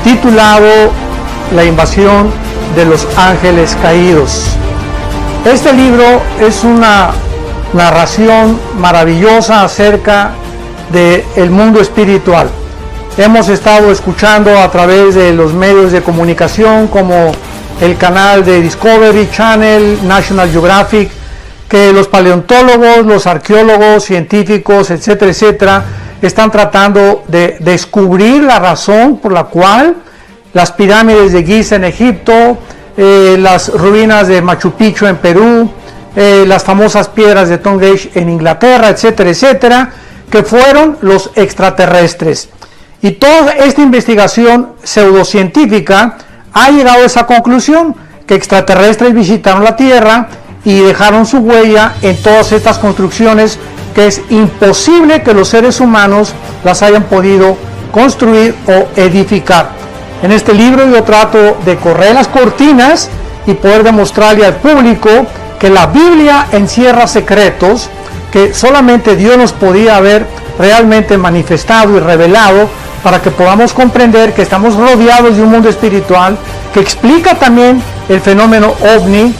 titulado La invasión de los ángeles caídos. Este libro es una narración maravillosa acerca del mundo espiritual. Hemos estado escuchando a través de los medios de comunicación como el canal de Discovery Channel, National Geographic, que los paleontólogos, los arqueólogos, científicos, etcétera, etcétera, están tratando de descubrir la razón por la cual las pirámides de Giza en Egipto, las ruinas de Machu Picchu en Perú, las famosas piedras de Stonehenge en Inglaterra, etcétera, etcétera, que fueron los extraterrestres. Y toda esta investigación pseudocientífica ha llegado a esa conclusión, que extraterrestres visitaron la Tierra y dejaron su huella en todas estas construcciones que es imposible que los seres humanos las hayan podido construir o edificar. En este libro yo trato de correr las cortinas y poder demostrarle al público que la Biblia encierra secretos que solamente Dios nos podía haber realmente manifestado y revelado, para que podamos comprender que estamos rodeados de un mundo espiritual que explica también el fenómeno ovni,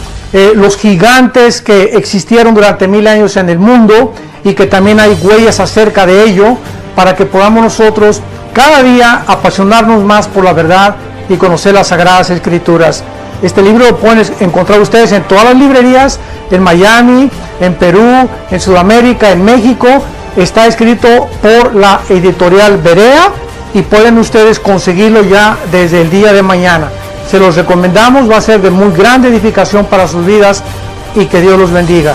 los gigantes que existieron durante 1000 años en el mundo y que también hay huellas acerca de ello, para que podamos nosotros cada día apasionarnos más por la verdad y conocer las Sagradas Escrituras. Este libro lo pueden encontrar ustedes en todas las librerías, en Miami, en Perú, en Sudamérica, en México. Está escrito por la editorial Berea y pueden ustedes conseguirlo ya desde el día de mañana. Se los recomendamos, va a ser de muy grande edificación para sus vidas y que Dios los bendiga.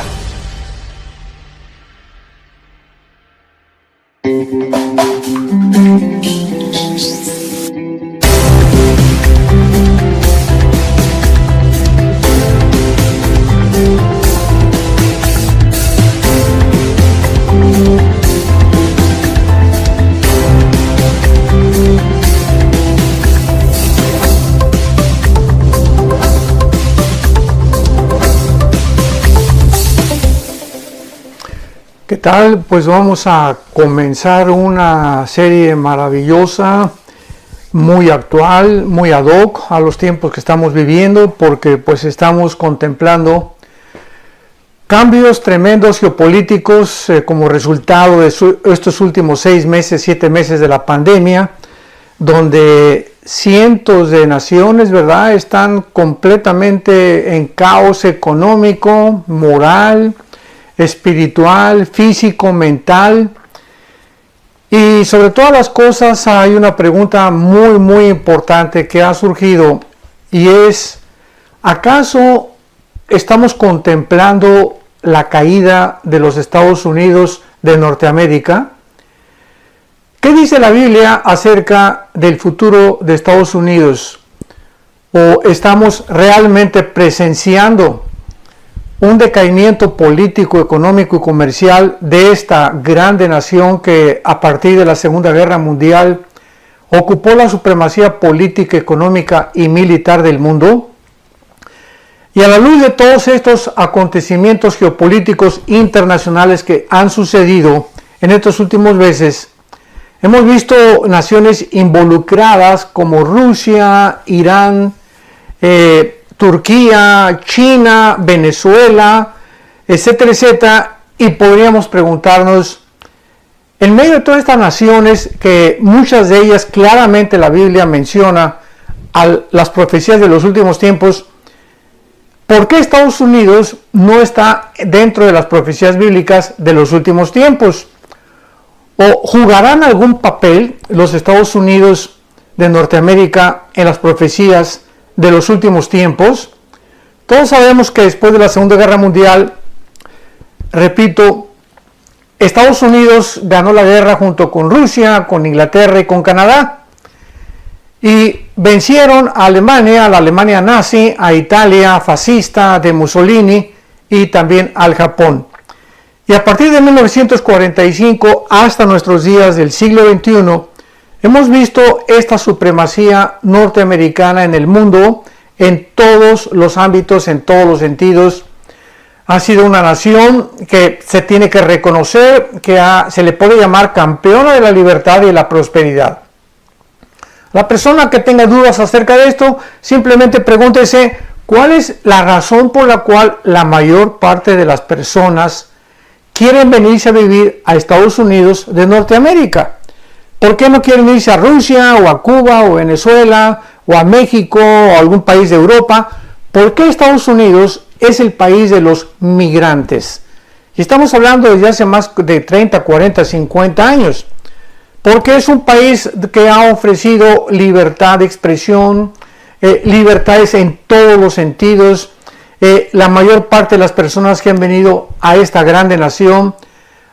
¿Qué tal? Pues vamos a comenzar una serie maravillosa, muy actual, muy ad hoc a los tiempos que estamos viviendo, porque pues estamos contemplando cambios tremendos geopolíticos como resultado de estos últimos 6 meses, 7 meses de la pandemia, donde cientos de naciones, ¿verdad?, están completamente en caos económico, moral, espiritual, físico, mental. Y sobre todas las cosas hay una pregunta muy importante que ha surgido, y es: ¿acaso estamos contemplando la caída de los Estados Unidos de Norteamérica? ¿Qué dice la Biblia acerca del futuro de Estados Unidos? ¿O estamos realmente presenciando un decaimiento político, económico y comercial de esta grande nación que a partir de la Segunda Guerra Mundial ocupó la supremacía política, económica y militar del mundo? Y a la luz de todos estos acontecimientos geopolíticos internacionales que han sucedido en estos últimos meses, hemos visto naciones involucradas como Rusia, Irán, Turquía, China, Venezuela, etcétera, etcétera, y podríamos preguntarnos, en medio de todas estas naciones, que muchas de ellas claramente la Biblia menciona las profecías de los últimos tiempos, ¿por qué Estados Unidos no está dentro de las profecías bíblicas de los últimos tiempos? ¿O jugarán algún papel los Estados Unidos de Norteamérica en las profecías de los últimos tiempos? Todos sabemos que después de la Segunda Guerra Mundial, repito, Estados Unidos ganó la guerra junto con Rusia, con Inglaterra y con Canadá, y vencieron a Alemania, a la Alemania nazi, a Italia fascista de Mussolini y también al Japón. Y a partir de 1945 hasta nuestros días del siglo XXI, hemos visto esta supremacía norteamericana en el mundo, en todos los ámbitos, en todos los sentidos. Ha sido una nación que se tiene que reconocer, que se le puede llamar campeona de la libertad y de la prosperidad. La persona que tenga dudas acerca de esto, simplemente pregúntese cuál es la razón por la cual la mayor parte de las personas quieren venirse a vivir a Estados Unidos de Norteamérica. ¿Por qué no quieren irse a Rusia o a Cuba o Venezuela o a México o a algún país de Europa? ¿Por qué Estados Unidos es el país de los migrantes? Y estamos hablando desde hace más de 30, 40, 50 años. Porque es un país que ha ofrecido libertad de expresión, libertades en todos los sentidos. La mayor parte de las personas que han venido a esta grande nación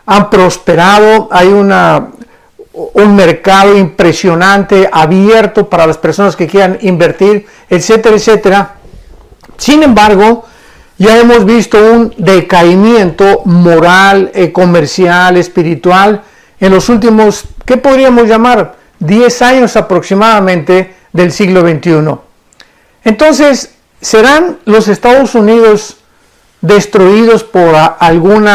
han prosperado. Hay un mercado impresionante, abierto para las personas que quieran invertir, etcétera, etcétera. Sin embargo, ya hemos visto un decaimiento moral, comercial, espiritual, en los últimos, ¿qué podríamos llamar? 10 años aproximadamente del siglo XXI. Entonces, ¿serán los Estados Unidos destruidos por algún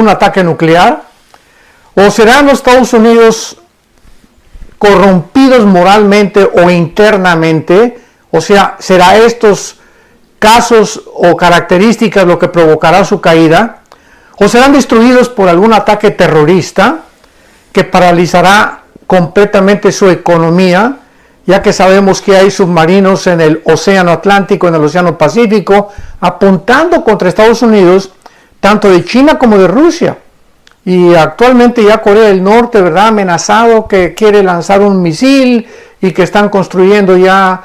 ataque nuclear? ¿O serán los Estados Unidos corrompidos moralmente o internamente? O sea, ¿será estos casos o características lo que provocará su caída? ¿O serán destruidos por algún ataque terrorista que paralizará completamente su economía, ya que sabemos que hay submarinos en el Océano Atlántico, en el Océano Pacífico, apuntando contra Estados Unidos, tanto de China como de Rusia? Y actualmente ya Corea del Norte, ¿verdad?, amenazado que quiere lanzar un misil y que están construyendo ya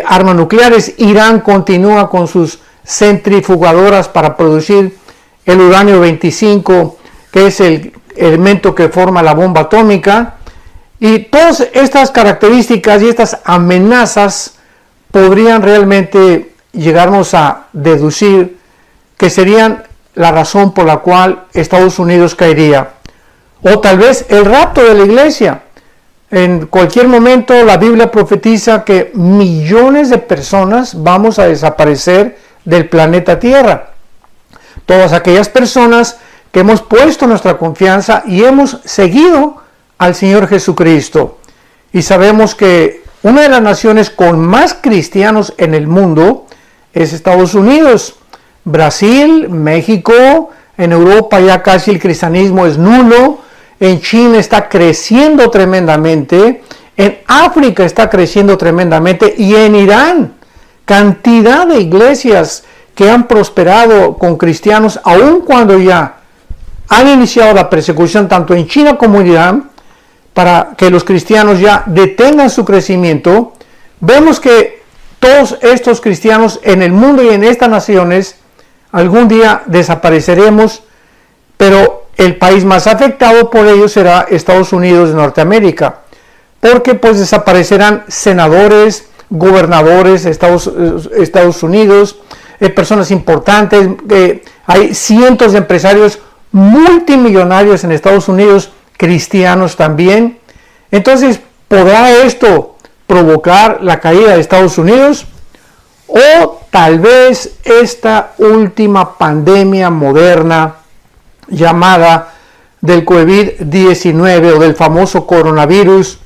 armas nucleares. Irán continúa con sus centrifugadoras para producir el uranio 25, que es el elemento que forma la bomba atómica. Y todas estas características y estas amenazas podrían realmente llegarnos a deducir que serían la razón por la cual Estados Unidos caería. O tal vez el rapto de la iglesia. En cualquier momento la Biblia profetiza que millones de personas vamos a desaparecer del planeta Tierra. Todas aquellas personas que hemos puesto nuestra confianza y hemos seguido al Señor Jesucristo. Y sabemos que una de las naciones con más cristianos en el mundo es Estados Unidos. Brasil, México, en Europa ya casi el cristianismo es nulo, en China está creciendo tremendamente, en África está creciendo tremendamente y en Irán, cantidad de iglesias que han prosperado con cristianos, aun cuando ya han iniciado la persecución tanto en China como en Irán, para que los cristianos ya detengan su crecimiento. Vemos que todos estos cristianos en el mundo y en estas naciones algún día desapareceremos, pero el país más afectado por ello será Estados Unidos de Norteamérica, porque pues desaparecerán senadores, gobernadores de Estados Unidos, personas importantes, hay cientos de empresarios multimillonarios en Estados Unidos, cristianos también. Entonces, ¿podrá esto provocar la caída de Estados Unidos? O tal vez esta última pandemia moderna llamada del COVID-19 o del famoso coronavirus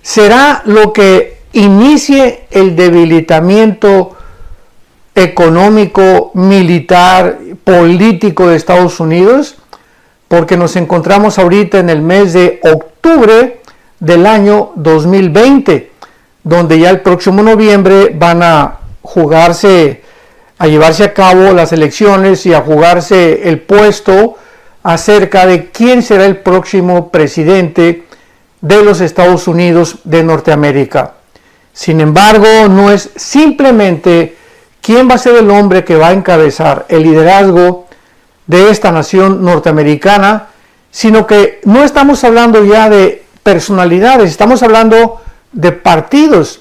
será lo que inicie el debilitamiento económico, militar, político de Estados Unidos, porque nos encontramos ahorita en el mes de octubre del año 2020, donde ya el próximo noviembre van a llevarse a cabo las elecciones y a jugarse el puesto acerca de quién será el próximo presidente de los Estados Unidos de Norteamérica. Sin embargo, no es simplemente quién va a ser el hombre que va a encabezar el liderazgo de esta nación norteamericana, sino que no estamos hablando ya de personalidades, estamos hablando de partidos,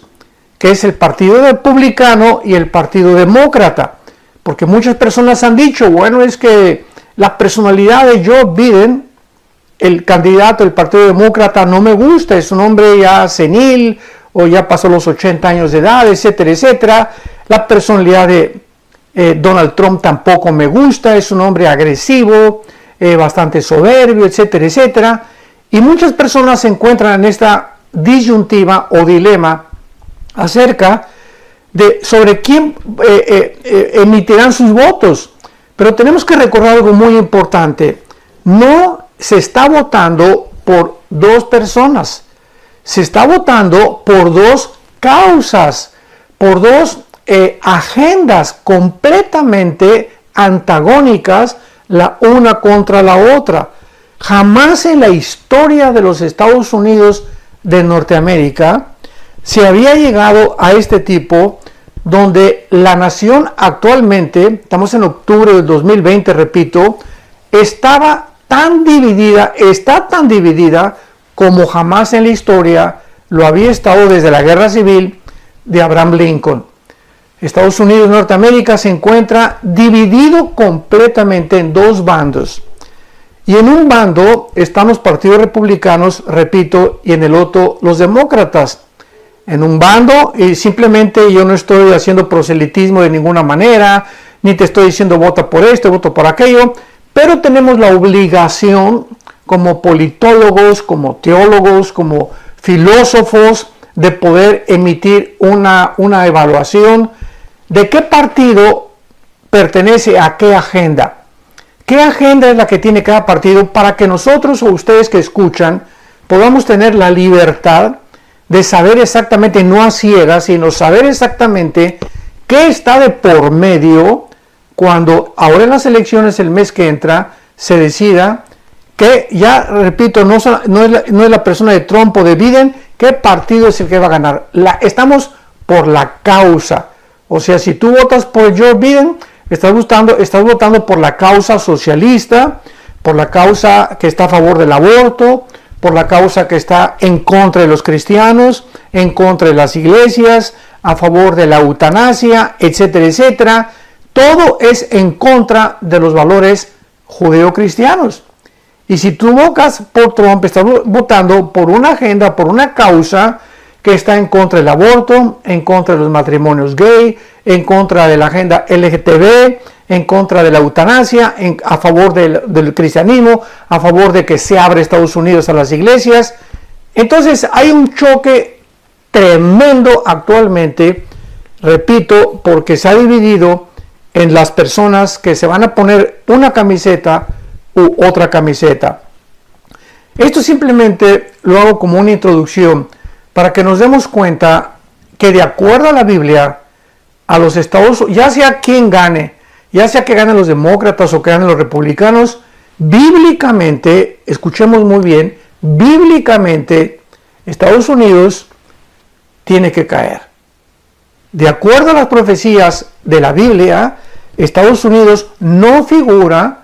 que es el Partido Republicano y el Partido Demócrata, porque muchas personas han dicho, bueno, es que la personalidad de Joe Biden, el candidato del Partido Demócrata, no me gusta, es un hombre ya senil o ya pasó los 80 años de edad, etcétera, etcétera. La personalidad de Donald Trump tampoco me gusta, es un hombre agresivo, bastante soberbio, etcétera, etcétera. Y muchas personas se encuentran en esta disyuntiva o dilema acerca de sobre quién emitirán sus votos. Pero tenemos que recordar algo muy importante. No se está votando por dos personas. Se está votando por dos causas, por dos agendas completamente antagónicas la una contra la otra. Jamás en la historia de los Estados Unidos de Norteamérica se había llegado a este tipo donde la nación actualmente, estamos en octubre del 2020, repito, está tan dividida como jamás en la historia lo había estado desde la Guerra Civil de Abraham Lincoln. Estados Unidos de Norteamérica se encuentra dividido completamente en dos bandos. Y en un bando están los partidos republicanos, repito, y en el otro los demócratas. En un bando, y simplemente yo no estoy haciendo proselitismo de ninguna manera, ni te estoy diciendo vota por esto, vota por aquello, pero tenemos la obligación como politólogos, como teólogos, como filósofos, de poder emitir una evaluación de qué partido pertenece a qué agenda. ¿Qué agenda es la que tiene cada partido para que nosotros o ustedes que escuchan podamos tener la libertad de saber exactamente, no a ciegas, sino saber exactamente qué está de por medio cuando ahora en las elecciones el mes que entra se decida que, ya repito, no es la persona de Trump o de Biden, qué partido es el que va a ganar. Estamos por la causa. O sea, si tú votas por Joe Biden, estás votando por la causa socialista, por la causa que está a favor del aborto, por la causa que está en contra de los cristianos, en contra de las iglesias, a favor de la eutanasia, etcétera, etcétera. Todo es en contra de los valores judeocristianos. Y si tú votas por Trump, estás votando por una agenda, por una causa que está en contra del aborto, en contra de los matrimonios gay, en contra de la agenda LGTB, en contra de la eutanasia, a favor del cristianismo, a favor de que se abre Estados Unidos a las iglesias. Entonces hay un choque tremendo actualmente, repito, porque se ha dividido en las personas que se van a poner una camiseta u otra camiseta. Esto simplemente lo hago como una introducción para que nos demos cuenta que de acuerdo a la Biblia, a los Estados Unidos, ya sea quien gane, ya sea que ganen los demócratas o que ganen los republicanos, bíblicamente, escuchemos muy bien, bíblicamente Estados Unidos tiene que caer. De acuerdo a las profecías de la Biblia, Estados Unidos no figura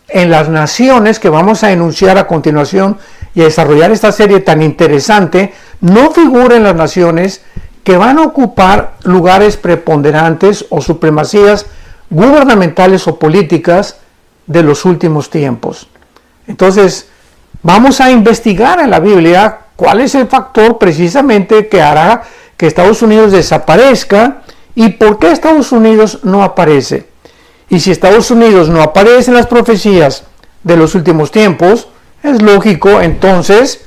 en las naciones que vamos a enunciar a continuación y a desarrollar esta serie tan interesante, no figura en las naciones que van a ocupar lugares preponderantes o supremacías gubernamentales o políticas de los últimos tiempos. Entonces, vamos a investigar en la Biblia cuál es el factor precisamente que hará que Estados Unidos desaparezca y por qué Estados Unidos no aparece. Y si Estados Unidos no aparece en las profecías de los últimos tiempos, es lógico entonces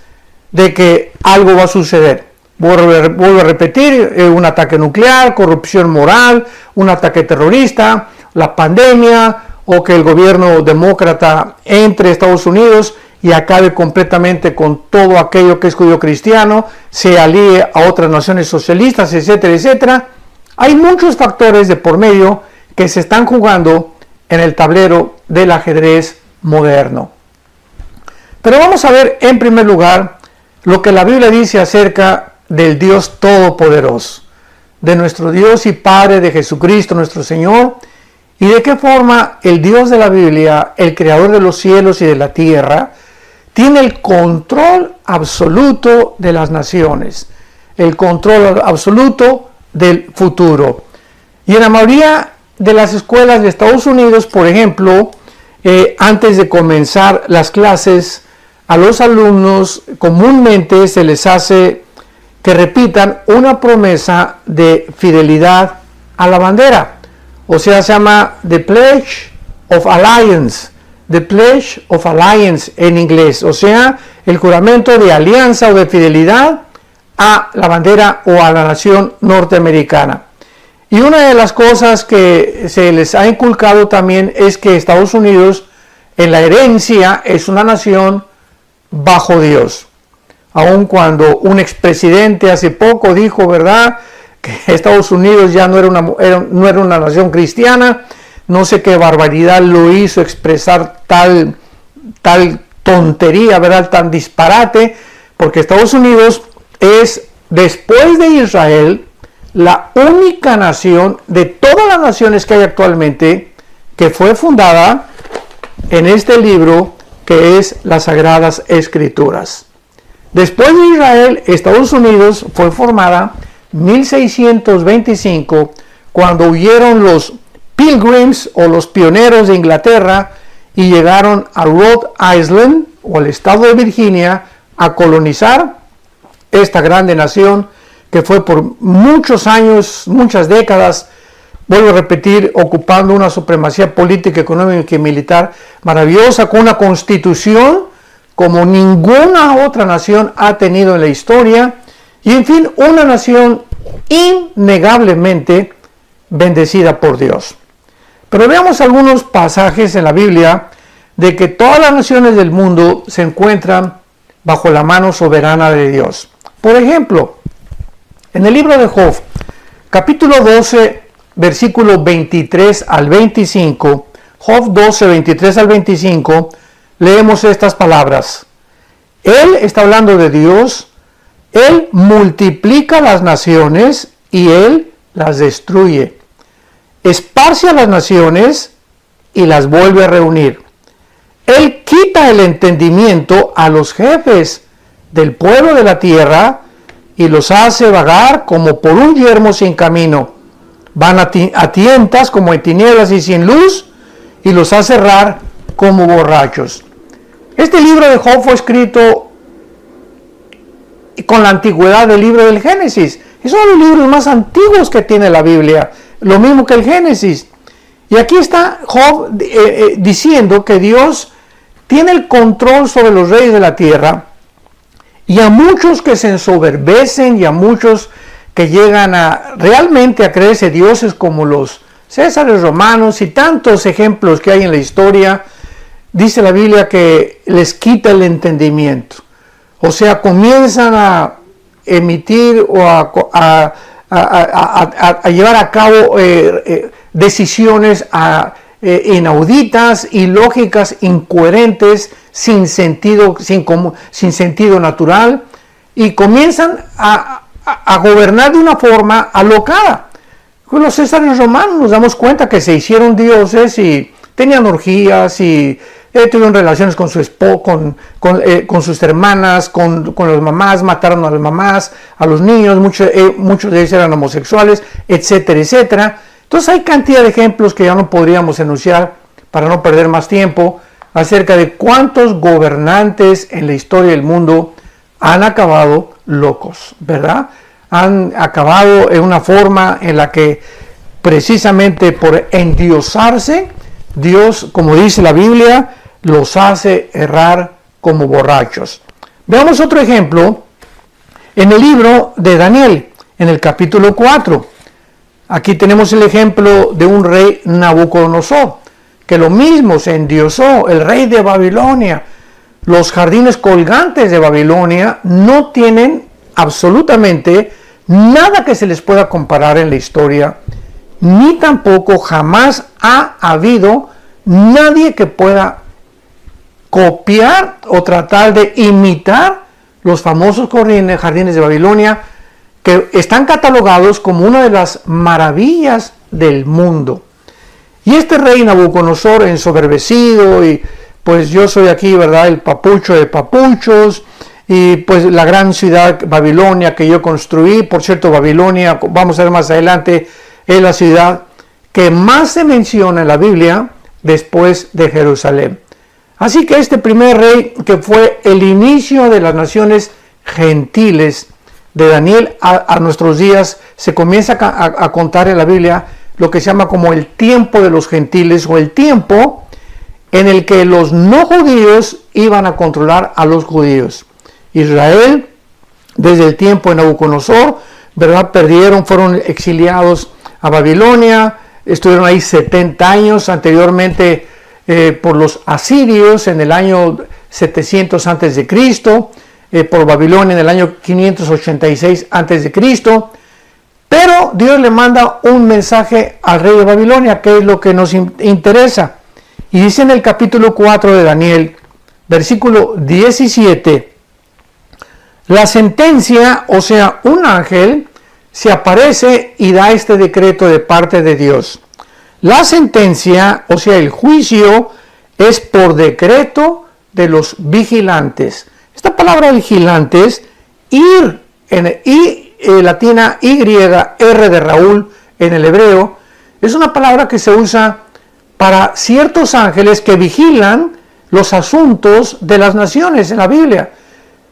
de que algo va a suceder. Vuelvo a repetir, un ataque nuclear, corrupción moral, un ataque terrorista, la pandemia, o que el gobierno demócrata entre a Estados Unidos y acabe completamente con todo aquello que es judío cristiano, se alíe a otras naciones socialistas, etcétera, etcétera. Hay muchos factores de por medio que se están jugando en el tablero del ajedrez moderno. Pero vamos a ver en primer lugar lo que la Biblia dice acerca del Dios Todopoderoso, de nuestro Dios y Padre, de Jesucristo nuestro Señor, y de qué forma el Dios de la Biblia, el creador de los cielos y de la tierra, tiene el control absoluto de las naciones, el control absoluto del futuro. Y en la mayoría de las escuelas de Estados Unidos, por ejemplo, antes de comenzar las clases, a los alumnos comúnmente se les hace que repitan una promesa de fidelidad a la bandera. O sea, se llama The Pledge of Allegiance. The Pledge of Allegiance en inglés. O sea, el juramento de alianza o de fidelidad a la bandera o a la nación norteamericana. Y una de las cosas que se les ha inculcado también es que Estados Unidos en la herencia es una nación bajo Dios. Aun cuando un expresidente hace poco dijo, ¿verdad?, que Estados Unidos ya no era una nación cristiana. No sé qué barbaridad lo hizo expresar tal tontería, ¿verdad?, tan disparate, porque Estados Unidos es, después de Israel, la única nación de todas las naciones que hay actualmente que fue fundada en este libro que es las Sagradas Escrituras. Después de Israel, Estados Unidos fue formada en 1625, cuando huyeron los Pilgrims o los pioneros de Inglaterra y llegaron a Rhode Island o al estado de Virginia a colonizar esta grande nación que fue por muchos años, muchas décadas, vuelvo a repetir, ocupando una supremacía política, económica y militar maravillosa, con una constitución como ninguna otra nación ha tenido en la historia, y en fin, una nación innegablemente bendecida por Dios. Pero veamos algunos pasajes en la Biblia de que todas las naciones del mundo se encuentran bajo la mano soberana de Dios. Por ejemplo, en el libro de Job, capítulo 12, versículo 23 al 25, Job 12, 23 al 25, leemos estas palabras. Él está hablando de Dios. Él multiplica las naciones y Él las destruye. Esparce a las naciones y las vuelve a reunir. Él quita el entendimiento a los jefes del pueblo de la tierra y los hace vagar como por un yermo sin camino. Van a tientas como en tinieblas y sin luz, y los hace errar como borrachos. Este libro de Job fue escrito con la antigüedad del libro del Génesis. Es uno de los libros más antiguos que tiene la Biblia, lo mismo que el Génesis. Y aquí está Job diciendo que Dios tiene el control sobre los reyes de la tierra, y a muchos que se ensoberbecen y a muchos que llegan a realmente a creerse dioses como los Césares romanos y tantos ejemplos que hay en la historia, dice la Biblia que les quita el entendimiento. O sea, comienzan a emitir o a llevar a cabo decisiones inauditas, ilógicas, incoherentes, sin sentido natural, y comienzan a gobernar de una forma alocada. Con los Césares romanos nos damos cuenta que se hicieron dioses y tenían orgías y tuvieron relaciones con su esposo, con sus hermanas, con las mamás, mataron a las mamás, a los niños, muchos de ellos eran homosexuales, etcétera, etcétera. Entonces hay cantidad de ejemplos que ya no podríamos enunciar para no perder más tiempo acerca de cuántos gobernantes en la historia del mundo han acabado locos, ¿verdad? Han acabado en una forma en la que precisamente por endiosarse, Dios, como dice la Biblia, los hace errar como borrachos. Veamos otro ejemplo en el libro de Daniel, en el capítulo 4. Aquí tenemos el ejemplo de un rey Nabucodonosor, que lo mismo se endiosó, el rey de Babilonia. Los jardines colgantes de Babilonia no tienen absolutamente nada que se les pueda comparar en la historia, ni tampoco jamás ha habido nadie que pueda copiar o tratar de imitar los famosos jardines de Babilonia, que están catalogados como una de las maravillas del mundo. Y este rey Nabucodonosor, ensoberbecido, y pues yo soy aquí, ¿verdad?, el papucho de papuchos, y pues la gran ciudad Babilonia que yo construí. Por cierto, Babilonia, vamos a ver más adelante, es la ciudad que más se menciona en la Biblia después de Jerusalén. Así que este primer rey, que fue el inicio de las naciones gentiles de Daniel a nuestros días, se comienza a contar en la Biblia lo que se llama como el tiempo de los gentiles, o el tiempo en el que los no judíos iban a controlar a los judíos. Israel desde el tiempo de Nabucodonosor, ¿verdad? Fueron exiliados a Babilonia, estuvieron ahí 70 años, anteriormente por los asirios en el año 700 a.C., por Babilonia en el año 586 a.C., pero Dios le manda un mensaje al rey de Babilonia, que es lo que nos interesa. Y dice en el capítulo 4 de Daniel, versículo 17, la sentencia, o sea, un ángel, se aparece y da este decreto de parte de Dios. La sentencia, o sea, el juicio, es por decreto de los vigilantes. Esta palabra vigilantes, ir, latina Y, R de Raúl en el hebreo, es una palabra que se usa para ciertos ángeles que vigilan los asuntos de las naciones en la Biblia.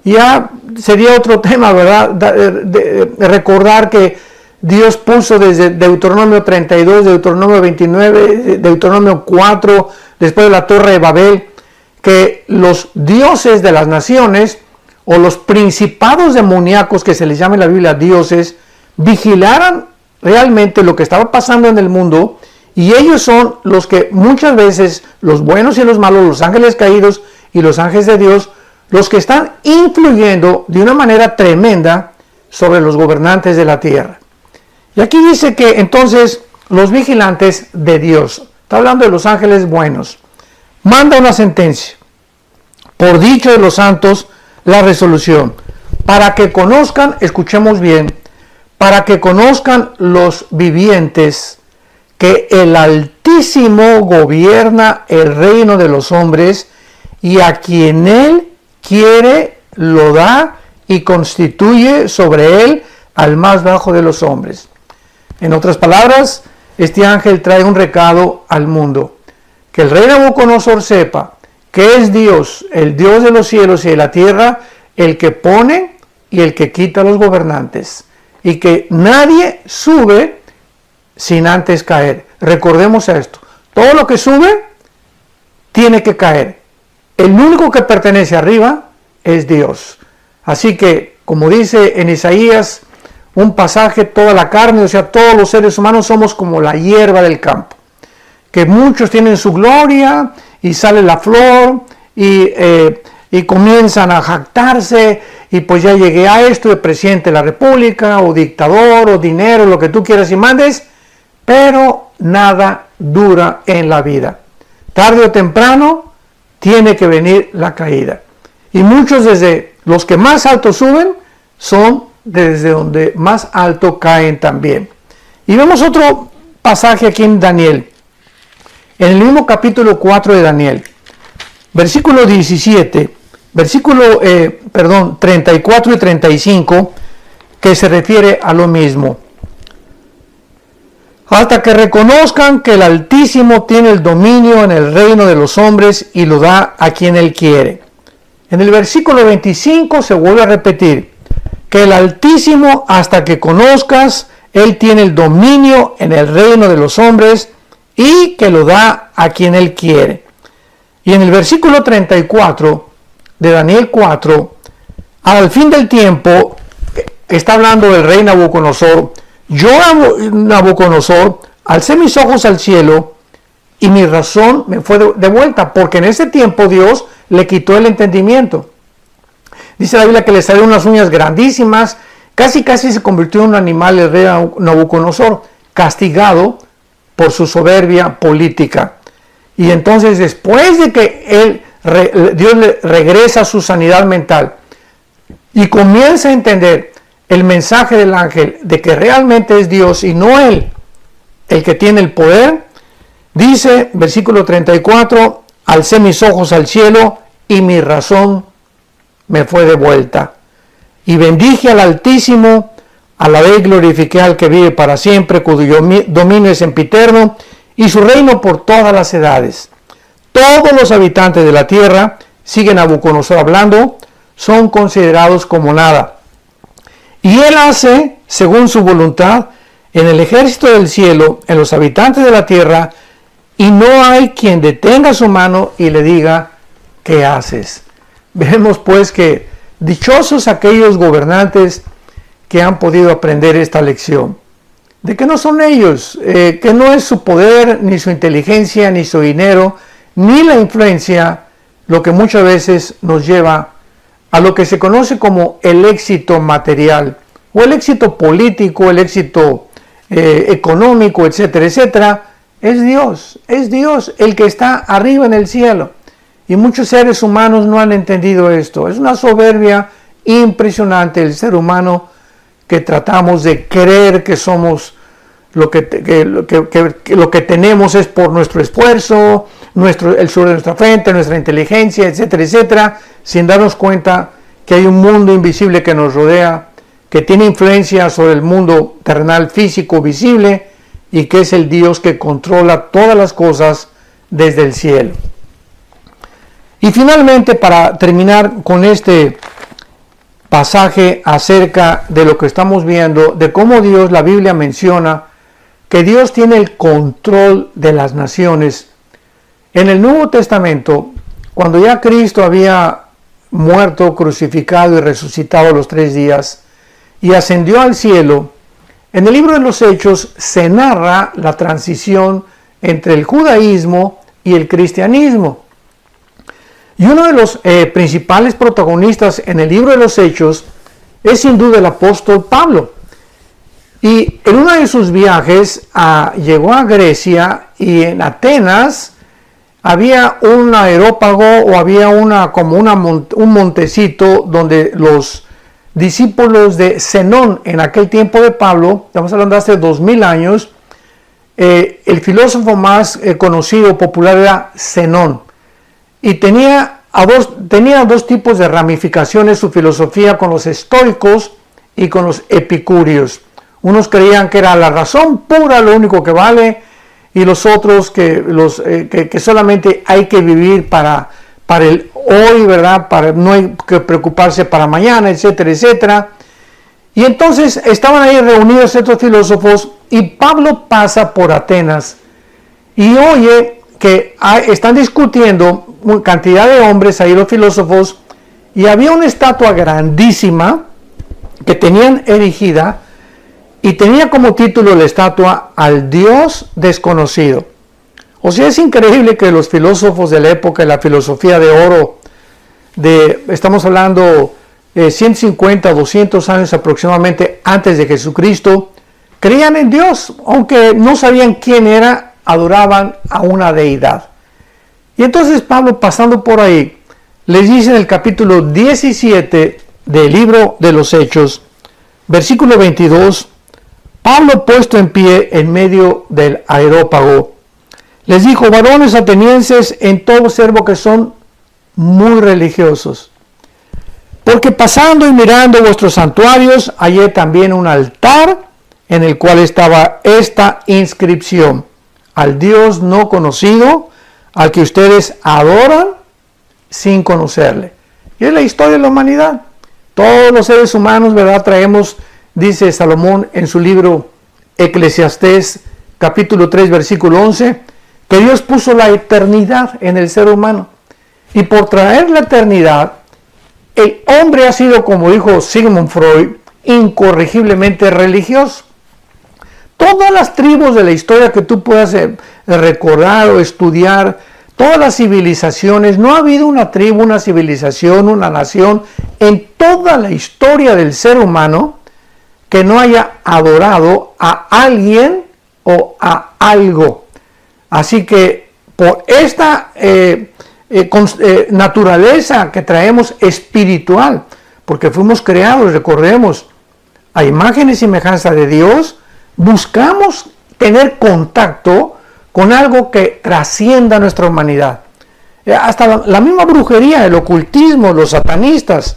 Ya sería otro tema, ¿verdad? De recordar que Dios puso desde Deuteronomio 32, Deuteronomio 29, Deuteronomio 4, después de la Torre de Babel, que los dioses de las naciones o los principados demoníacos, que se les llama en la Biblia dioses, vigilaran realmente lo que estaba pasando en el mundo, y ellos son los que muchas veces, los buenos y los malos, los ángeles caídos y los ángeles de Dios, los que están influyendo de una manera tremenda sobre los gobernantes de la tierra. Y aquí dice que entonces los vigilantes de Dios, está hablando de los ángeles buenos, manda una sentencia, por dicho de los santos, la resolución, para que conozcan, escuchemos bien, para que conozcan los vivientes que el Altísimo gobierna el reino de los hombres, y a quien Él quiere lo da y constituye sobre él al más bajo de los hombres. En otras palabras, este ángel trae un recado al mundo, que el rey Nabucodonosor sepa que es Dios, el Dios de los cielos y de la tierra, el que pone y el que quita a los gobernantes, y que nadie sube sin antes caer. Recordemos esto, todo lo que sube tiene que caer. El único que pertenece arriba es Dios. Así que, como dice en Isaías, un pasaje, toda la carne, o sea, todos los seres humanos somos como la hierba del campo, que muchos tienen su gloria y sale la flor y comienzan a jactarse, y pues ya llegué a esto de presidente de la república, o dictador, o dinero, lo que tú quieras y mandes, pero nada dura en la vida. Tarde o temprano tiene que venir la caída. Y muchos, desde los que más alto suben, son desde donde más alto caen también. Y vemos otro pasaje aquí en Daniel, en el mismo capítulo 4 de Daniel, versículo 17, 34 y 35, que se refiere a lo mismo. Hasta que reconozcan que el Altísimo tiene el dominio en el reino de los hombres y lo da a quien Él quiere. En el versículo 25 se vuelve a repetir que el Altísimo, hasta que conozcas, Él tiene el dominio en el reino de los hombres y que lo da a quien Él quiere. Y en el versículo 34 de Daniel 4, al fin del tiempo, está hablando del rey Nabucodonosor. Yo, Nabucodonosor, alcé mis ojos al cielo y mi razón me fue de vuelta, porque en ese tiempo Dios le quitó el entendimiento. Dice la Biblia que le salieron unas uñas grandísimas, casi se convirtió en un animal el rey Nabucodonosor, castigado por su soberbia política. Y entonces, después de que Dios le regresa su sanidad mental y comienza a entender el mensaje del ángel de que realmente es Dios y no él el que tiene el poder, dice, versículo 34, alcé mis ojos al cielo y mi razón me fue de vuelta. Y bendije al Altísimo, alabé y glorifiqué al que vive para siempre, cuyo dominio es sempiterno, y su reino por todas las edades. Todos los habitantes de la tierra, siguen a Nabucodonosor hablando, son considerados como nada. Y él hace, según su voluntad, en el ejército del cielo, en los habitantes de la tierra, y no hay quien detenga su mano y le diga, ¿qué haces? Vemos pues que Dichosos aquellos gobernantes que han podido aprender esta lección, de que no son ellos, que no es su poder, ni su inteligencia, ni su dinero, ni la influencia, lo que muchas veces nos lleva a lo que se conoce como el éxito material, o el éxito político, el éxito económico, etcétera, etcétera. Es Dios el que está arriba en el cielo. Y muchos seres humanos no han entendido esto. Es una soberbia impresionante el ser humano, que tratamos de creer que somos lo que tenemos es por nuestro esfuerzo, el sudor de nuestra frente, nuestra inteligencia, etcétera, etcétera, sin darnos cuenta que hay un mundo invisible que nos rodea, que tiene influencia sobre el mundo terrenal, físico, visible, y que es el Dios que controla todas las cosas desde el cielo. Y finalmente, para terminar con este pasaje acerca de lo que estamos viendo, de cómo Dios, la Biblia menciona que Dios tiene el control de las naciones. En el Nuevo Testamento, cuando ya Cristo había muerto, crucificado y resucitado a los 3 días y ascendió al cielo, en el libro de los Hechos se narra la transición entre el judaísmo y el cristianismo. Y uno de los principales protagonistas en el libro de los Hechos es sin duda el apóstol Pablo. Y en uno de sus viajes llegó a Grecia, y en Atenas había un aerópago, o había un montecito donde los discípulos de Zenón, en aquel tiempo de Pablo, estamos hablando de hace 2000 años, el filósofo más conocido, popular, era Zenón. Y tenía dos tipos de ramificaciones su filosofía, con los estoicos y con los epicúreos. Unos creían que era la razón pura lo único que vale, y los otros que solamente hay que vivir para el hoy, ¿verdad? No hay que preocuparse para mañana, etcétera, etcétera. Y entonces estaban ahí reunidos estos filósofos, y Pablo pasa por Atenas y oye que están discutiendo cantidad de hombres ahí, los filósofos, y había una estatua grandísima que tenían erigida, y tenía como título la estatua "Al Dios desconocido". O sea, es increíble que los filósofos de la época, de la filosofía de oro, estamos hablando 150, 200 años aproximadamente antes de Jesucristo, creían en Dios, aunque no sabían quién era, adoraban a una deidad. Y entonces Pablo, pasando por ahí, les dice en el capítulo 17 del libro de los Hechos, versículo 22, Pablo, puesto en pie en medio del aerópago, les dijo: varones atenienses, en todo observo que son muy religiosos, porque pasando y mirando vuestros santuarios, hallé también un altar en el cual estaba esta inscripción: al Dios no conocido, al que ustedes adoran sin conocerle. Y es la historia de la humanidad. Todos los seres humanos, ¿verdad? Traemos, dice Salomón en su libro Eclesiastés, capítulo 3, versículo 11, que Dios puso la eternidad en el ser humano. Y por traer la eternidad, el hombre ha sido, como dijo Sigmund Freud, incorregiblemente religioso. Todas las tribus de la historia que tú puedas recordar o estudiar, todas las civilizaciones, no ha habido una tribu, una civilización, una nación en toda la historia del ser humano que no haya adorado a alguien o a algo. Así que por esta naturaleza que traemos espiritual, porque fuimos creados, recordemos, a imagen y semejanza de Dios, buscamos tener contacto con algo que trascienda nuestra humanidad. Hasta la misma brujería, el ocultismo, los satanistas,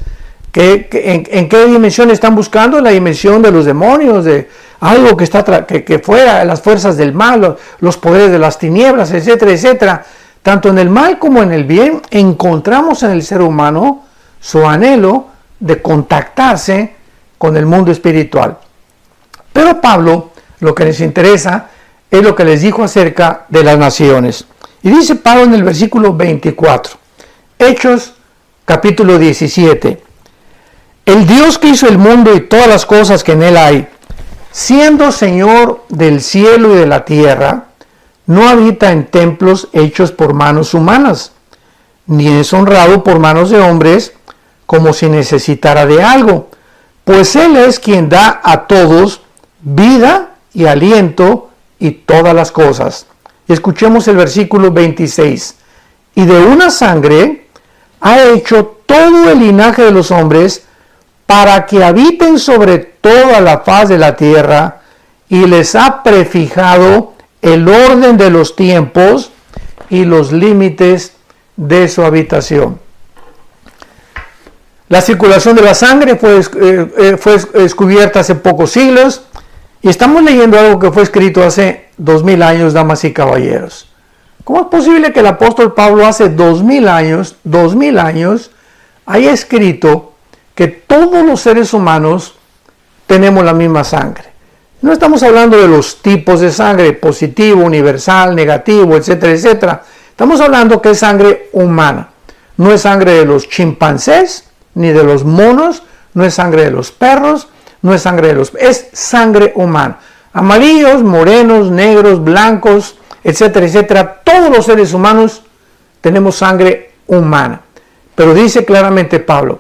¿en qué dimensión están buscando? En la dimensión de los demonios, de algo que está que fuera, las fuerzas del mal, los poderes de las tinieblas, etcétera, etcétera. Tanto en el mal como en el bien encontramos en el ser humano su anhelo de contactarse con el mundo espiritual. Pero Pablo, lo que les interesa es lo que les dijo acerca de las naciones. Y dice Pablo en el versículo 24, Hechos capítulo 17, El Dios que hizo el mundo y todas las cosas que en él hay, siendo Señor del cielo y de la tierra, no habita en templos hechos por manos humanas, ni es honrado por manos de hombres como si necesitara de algo, pues Él es quien da a todos vida y aliento y todas las cosas. Escuchemos el versículo 26. Y de una sangre ha hecho todo el linaje de los hombres para que habiten sobre toda la faz de la tierra, y les ha prefijado el orden de los tiempos y los límites de su habitación. La circulación de la sangre fue descubierta hace pocos siglos, y estamos leyendo algo que fue escrito hace 2000 años, damas y caballeros. ¿Cómo es posible que el apóstol Pablo hace 2000 años, haya escrito que todos los seres humanos tenemos la misma sangre? No estamos hablando de los tipos de sangre, positivo, universal, negativo, etcétera, etcétera. Estamos hablando que es sangre humana. No es sangre de los chimpancés, ni de los monos, no es sangre de los perros, no es sangre de los... es sangre humana. Amarillos, morenos, negros, blancos, etcétera, etcétera. Todos los seres humanos tenemos sangre humana. Pero dice claramente Pablo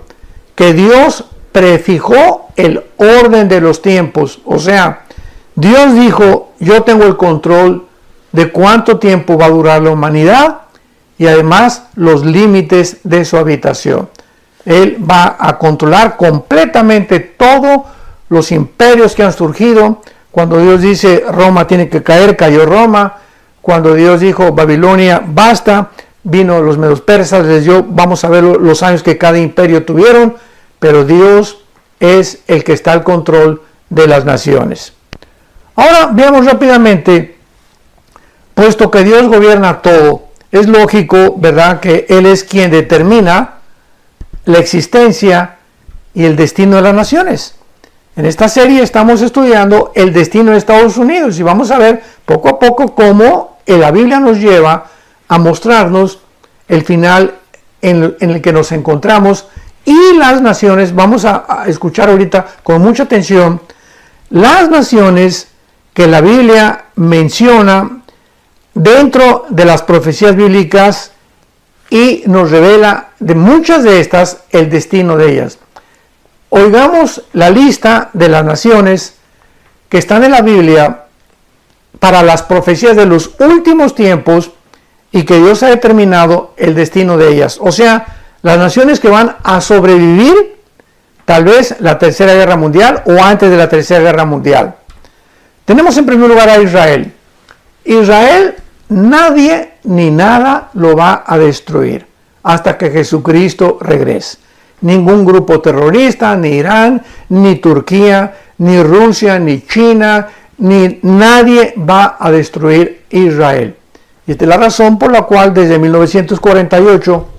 que Dios prefijó el orden de los tiempos. O sea, Dios dijo, yo tengo el control de cuánto tiempo va a durar la humanidad y además los límites de su habitación. Él va a controlar completamente todos los imperios que han surgido. Cuando Dios dice Roma tiene que caer, cayó Roma. Cuando Dios dijo Babilonia basta, vino los medos persas, les dio, vamos a ver los años que cada imperio tuvieron, pero Dios es el que está al control de las naciones. Ahora veamos rápidamente, puesto que Dios gobierna todo, es lógico, ¿verdad?, que Él es quien determina la existencia y el destino de las naciones. En esta serie estamos estudiando el destino de Estados Unidos y vamos a ver poco a poco cómo la Biblia nos lleva a mostrarnos el final en el que nos encontramos y las naciones. Vamos a escuchar ahorita con mucha atención las naciones que la Biblia menciona dentro de las profecías bíblicas y nos revela de muchas de estas el destino de ellas. Oigamos la lista de las naciones que están en la Biblia para las profecías de los últimos tiempos y que Dios ha determinado el destino de ellas. O sea, las naciones que van a sobrevivir tal vez la Tercera Guerra Mundial o antes de la Tercera Guerra Mundial. Tenemos en primer lugar a Israel. Israel, nadie ni nada lo va a destruir hasta que Jesucristo regrese. Ningún grupo terrorista, ni Irán, ni Turquía, ni Rusia, ni China, ni nadie va a destruir Israel. Y esta es la razón por la cual desde 1948,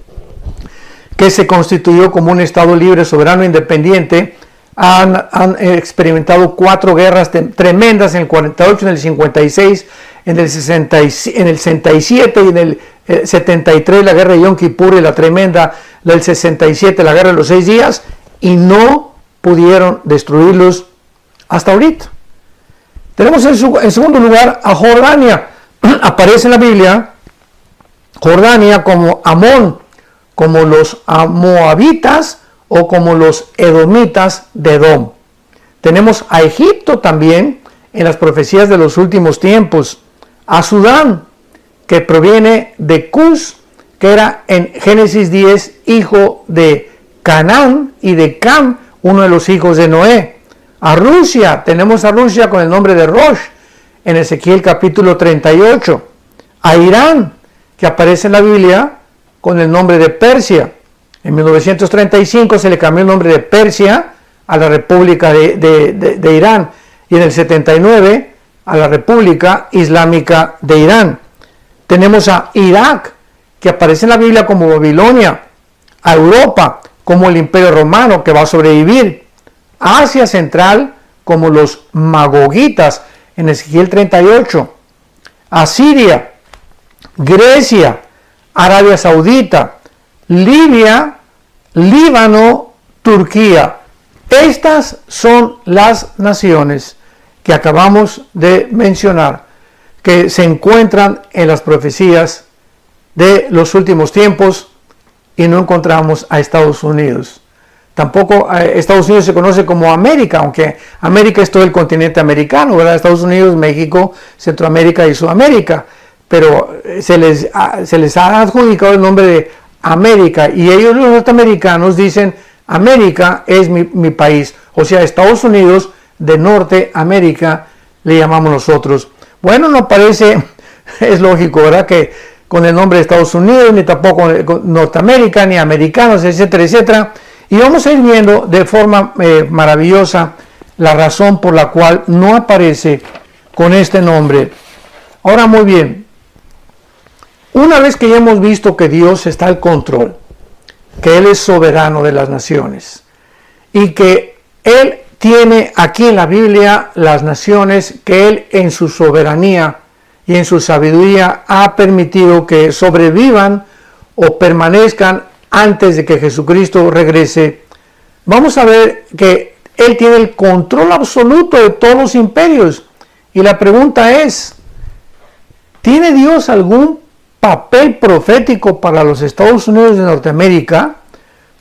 que se constituyó como un Estado libre, soberano e independiente, han experimentado 4 guerras tremendas, en el 48, en el 56, en el 67 y en el 73 la guerra de Yom Kippur y la tremenda del 67, la guerra de los 6 días, y no pudieron destruirlos hasta ahorita. Tenemos en segundo lugar a Jordania. Aparece en la Biblia Jordania como Amón, como los moabitas o como los edomitas de Edom. Tenemos a Egipto también en las profecías de los últimos tiempos, a Sudán, que proviene de Cus, que era en Génesis 10 hijo de Canaán, y de Cam, uno de los hijos de Noé. A Rusia, tenemos a Rusia con el nombre de Rosh, en Ezequiel capítulo 38. A Irán, que aparece en la Biblia con el nombre de Persia. En 1935 se le cambió el nombre de Persia a la República de Irán, y en el 79 a la República Islámica de Irán. Tenemos a Irak, que aparece en la Biblia como Babilonia, a Europa como el Imperio Romano, que va a sobrevivir, a Asia Central como los Magogitas en Ezequiel 38, a Siria, Grecia, Arabia Saudita, Libia, Líbano, Turquía. Estas son las naciones que acabamos de mencionar, que se encuentran en las profecías de los últimos tiempos, y no encontramos a Estados Unidos. Tampoco Estados Unidos se conoce como América, aunque América es todo el continente americano, ¿verdad? Estados Unidos, México, Centroamérica y Sudamérica, pero se les ha adjudicado el nombre de América, y ellos, los norteamericanos, dicen América es mi país, o sea, Estados Unidos de Norteamérica le llamamos nosotros. Bueno, no parece, es lógico, ¿verdad?, que con el nombre de Estados Unidos, ni tampoco Norteamérica, ni americanos, etcétera, etcétera. Y vamos a ir viendo de forma maravillosa la razón por la cual no aparece con este nombre. Ahora, muy bien, una vez que ya hemos visto que Dios está al control, que Él es soberano de las naciones, y que Él tiene aquí en la Biblia las naciones que Él en su soberanía y en su sabiduría ha permitido que sobrevivan o permanezcan antes de que Jesucristo regrese, vamos a ver que Él tiene el control absoluto de todos los imperios. Y la pregunta es, ¿tiene Dios algún papel profético para los Estados Unidos de Norteamérica?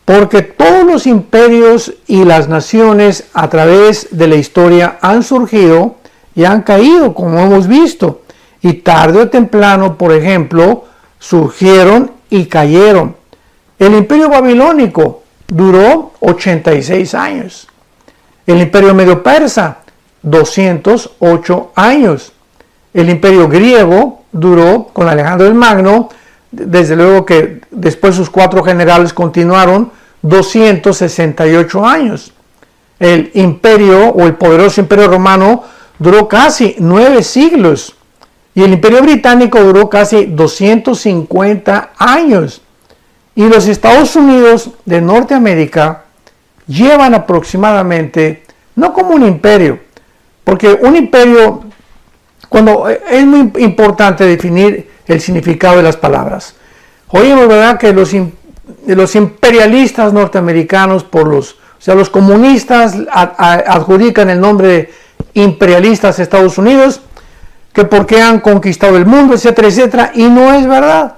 Porque todos los imperios y las naciones a través de la historia han surgido y han caído, como hemos visto. Y tarde o temprano, por ejemplo, surgieron y cayeron. El imperio babilónico duró 86 años. El imperio medio persa, 208 años. El imperio griego duró con Alejandro el Magno, desde luego que después sus 4 generales continuaron, 268 años. El imperio o el poderoso imperio romano duró casi 9 siglos. Y el imperio británico duró casi 250 años. Y los Estados Unidos de Norteamérica llevan aproximadamente, no como un imperio, porque un imperio, cuando es muy importante definir el significado de las palabras. Oímos, ¿verdad?, que los imperialistas norteamericanos, los comunistas adjudican el nombre de imperialistas a Estados Unidos, que porque han conquistado el mundo, etcétera, etcétera, y no es verdad.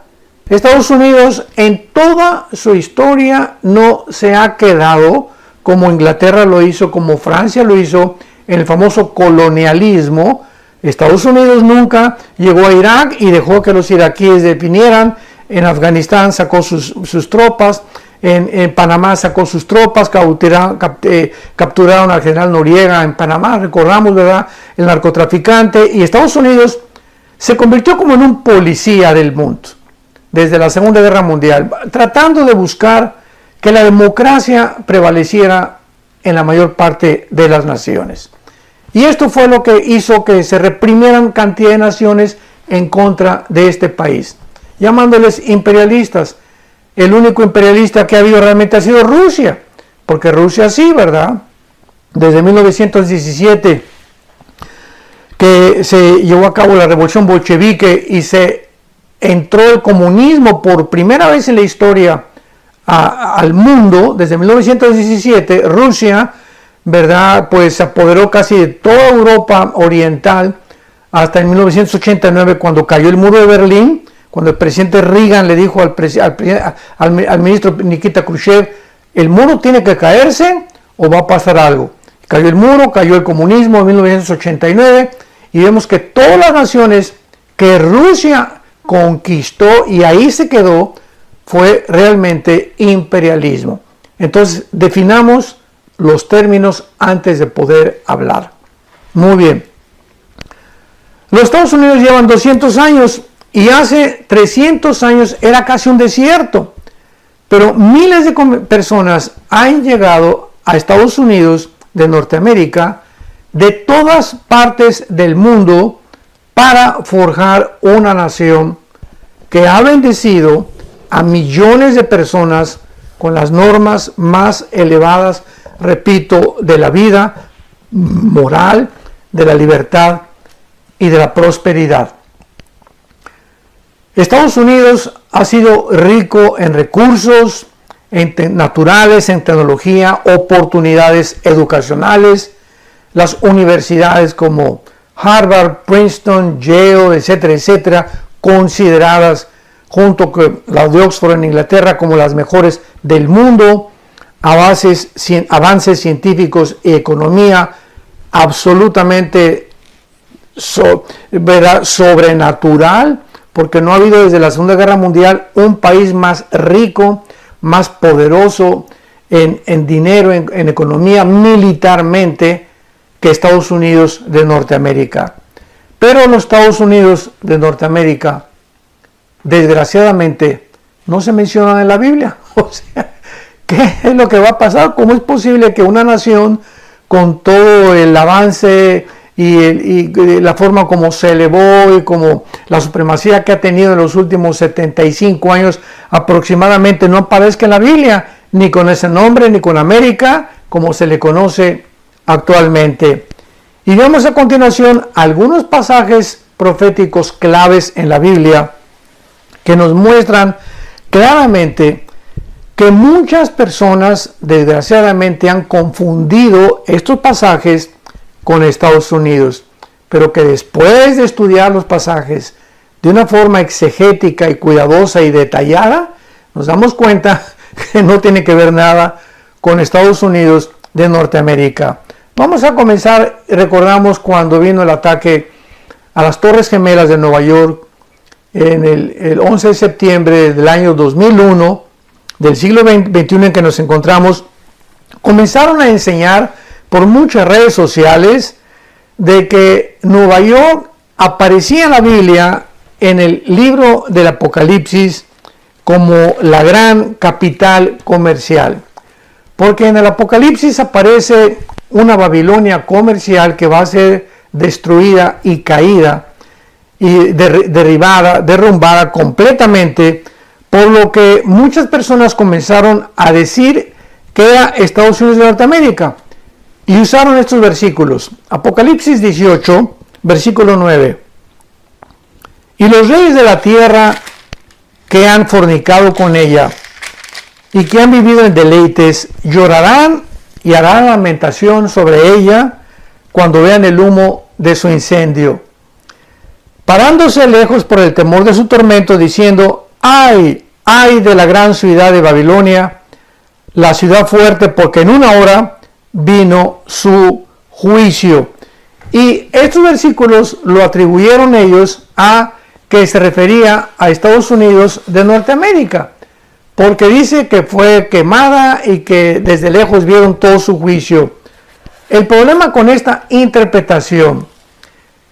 Estados Unidos en toda su historia no se ha quedado como Inglaterra lo hizo, como Francia lo hizo en el famoso colonialismo. Estados Unidos nunca llegó a Irak y dejó que los iraquíes definieran. En Afganistán sacó sus tropas, en Panamá sacó sus tropas, capturaron al general Noriega en Panamá, recordamos, ¿verdad?, el narcotraficante, y Estados Unidos se convirtió como en un policía del mundo desde la Segunda Guerra Mundial, tratando de buscar que la democracia prevaleciera en la mayor parte de las naciones. Y esto fue lo que hizo que se reprimieran cantidad de naciones en contra de este país, llamándoles imperialistas. El único imperialista que ha habido realmente ha sido Rusia, porque Rusia sí, ¿verdad?, desde 1917, que se llevó a cabo la revolución bolchevique y se entró el comunismo por primera vez en la historia al mundo. Desde 1917, Rusia, ¿verdad?, pues se apoderó casi de toda Europa oriental hasta en 1989, cuando cayó el muro de Berlín, cuando el presidente Reagan le dijo al ministro Nikita Khrushchev, el muro tiene que caerse o va a pasar algo. Cayó el muro, cayó el comunismo en 1989, y vemos que todas las naciones que Rusia conquistó y ahí se quedó, fue realmente imperialismo. Entonces, definamos los términos antes de poder hablar. Muy bien. Los Estados Unidos llevan 200 años y hace 300 años era casi un desierto. Pero miles de personas han llegado a Estados Unidos de Norteamérica de todas partes del mundo para forjar una nación que ha bendecido a millones de personas con las normas más elevadas, repito, de la vida moral, de la libertad y de la prosperidad. Estados Unidos ha sido rico en recursos, naturales, en tecnología, oportunidades educacionales, las universidades como Harvard, Princeton, Yale, etcétera, etcétera, consideradas junto con las de Oxford en Inglaterra como las mejores del mundo, avances científicos y economía absolutamente sobrenatural, porque no ha habido desde la Segunda Guerra Mundial un país más rico, más poderoso en dinero, en economía, militarmente, que Estados Unidos de Norteamérica. Pero los Estados Unidos de Norteamérica, desgraciadamente, no se mencionan en la Biblia. O sea, ¿qué es lo que va a pasar? ¿Cómo es posible que una nación con todo el avance y la forma como se elevó y como la supremacía que ha tenido en los últimos 75 años aproximadamente no aparezca en la Biblia, ni con ese nombre, ni con América, como se le conoce actualmente? Y vemos a continuación algunos pasajes proféticos claves en la Biblia que nos muestran claramente que muchas personas desgraciadamente han confundido estos pasajes con Estados Unidos, pero que después de estudiar los pasajes de una forma exegética y cuidadosa y detallada, nos damos cuenta que no tiene que ver nada con Estados Unidos de Norteamérica. Vamos a comenzar, recordamos cuando vino el ataque a las Torres Gemelas de Nueva York en el 11 de septiembre del año 2001, del siglo XXI en que nos encontramos, comenzaron a enseñar por muchas redes sociales de que Nueva York aparecía en la Biblia, en el libro del Apocalipsis, como la gran capital comercial. Porque en el Apocalipsis aparece una Babilonia comercial que va a ser destruida y caída y derrumbada completamente, por lo que muchas personas comenzaron a decir que era Estados Unidos de Norteamérica y usaron estos versículos. Apocalipsis 18, versículo 9. Y los reyes de la tierra que han fornicado con ella y que han vivido en deleites llorarán y harán lamentación sobre ella cuando vean el humo de su incendio, parándose lejos por el temor de su tormento, diciendo: ¡ay, ay de la gran ciudad de Babilonia, la ciudad fuerte, porque en una hora vino su juicio! Y estos versículos lo atribuyeron ellos a que se refería a Estados Unidos de Norteamérica, porque dice que fue quemada y que desde lejos vieron todo su juicio. El problema con esta interpretación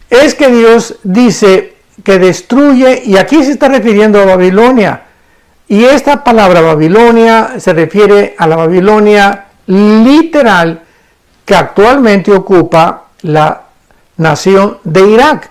es que Dios dice que destruye, y aquí se está refiriendo a Babilonia, y esta palabra Babilonia se refiere a la Babilonia literal que actualmente ocupa la nación de Irak.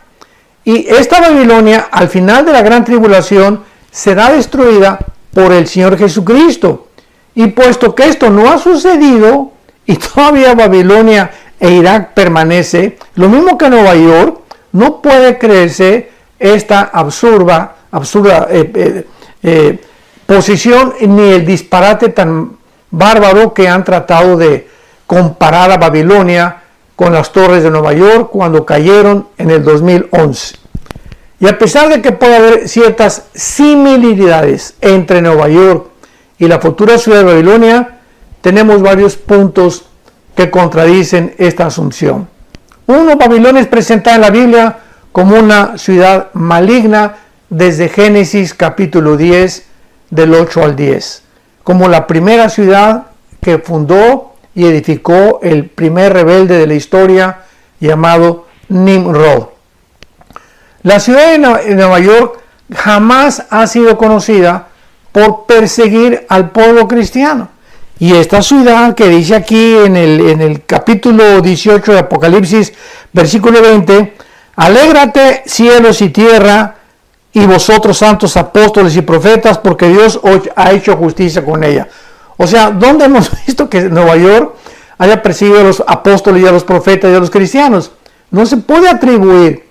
Y esta Babilonia, al final de la gran tribulación, será destruida por el Señor Jesucristo. Y puesto que esto no ha sucedido y todavía Babilonia e Irak permanece, lo mismo que Nueva York, no puede creerse esta absurda posición ni el disparate tan bárbaro que han tratado de comparar a Babilonia con las torres de Nueva York cuando cayeron en el 2011. Y a pesar de que puede haber ciertas similitudes entre Nueva York y la futura ciudad de Babilonia, tenemos varios puntos que contradicen esta asunción. Uno, Babilonia es presentada en la Biblia como una ciudad maligna desde Génesis capítulo 10, del 8 al 10, como la primera ciudad que fundó y edificó el primer rebelde de la historia llamado Nimrod. La ciudad de Nueva York jamás ha sido conocida por perseguir al pueblo cristiano. Y esta ciudad que dice aquí en el capítulo 18 de Apocalipsis, versículo 20, alégrate cielos y tierra y vosotros santos apóstoles y profetas, porque Dios ha hecho justicia con ella. O sea, ¿dónde hemos visto que Nueva York haya perseguido a los apóstoles y a los profetas y a los cristianos? No se puede atribuir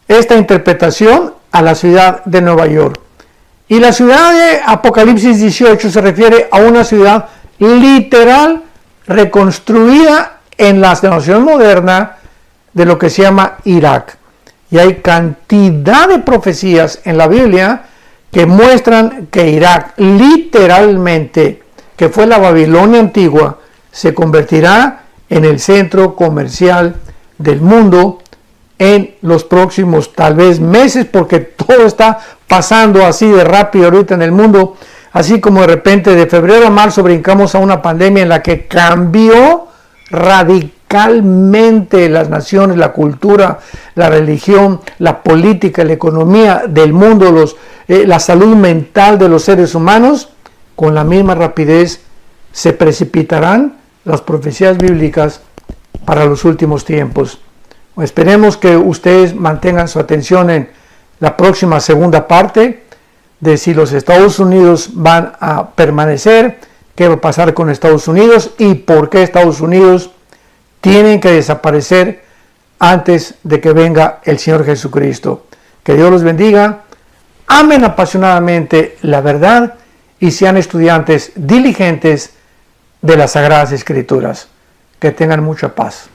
esta interpretación a la ciudad de Nueva York. Y la ciudad de Apocalipsis 18 se refiere a una ciudad literal reconstruida en la nación moderna de lo que se llama Irak. Y hay cantidad de profecías en la Biblia que muestran que Irak, literalmente, que fue la Babilonia antigua, se convertirá en el centro comercial del mundo en los próximos tal vez meses, porque todo está pasando así de rápido ahorita en el mundo, así como de repente de febrero a marzo brincamos a una pandemia en la que cambió radicalmente las naciones, la cultura, la religión, la política, la economía del mundo, la salud mental de los seres humanos. Con la misma rapidez se precipitarán las profecías bíblicas para los últimos tiempos. Esperemos que ustedes mantengan su atención en la próxima segunda parte de si los Estados Unidos van a permanecer, qué va a pasar con Estados Unidos y por qué Estados Unidos tienen que desaparecer antes de que venga el Señor Jesucristo. Que Dios los bendiga, amen apasionadamente la verdad y sean estudiantes diligentes de las Sagradas Escrituras. Que tengan mucha paz.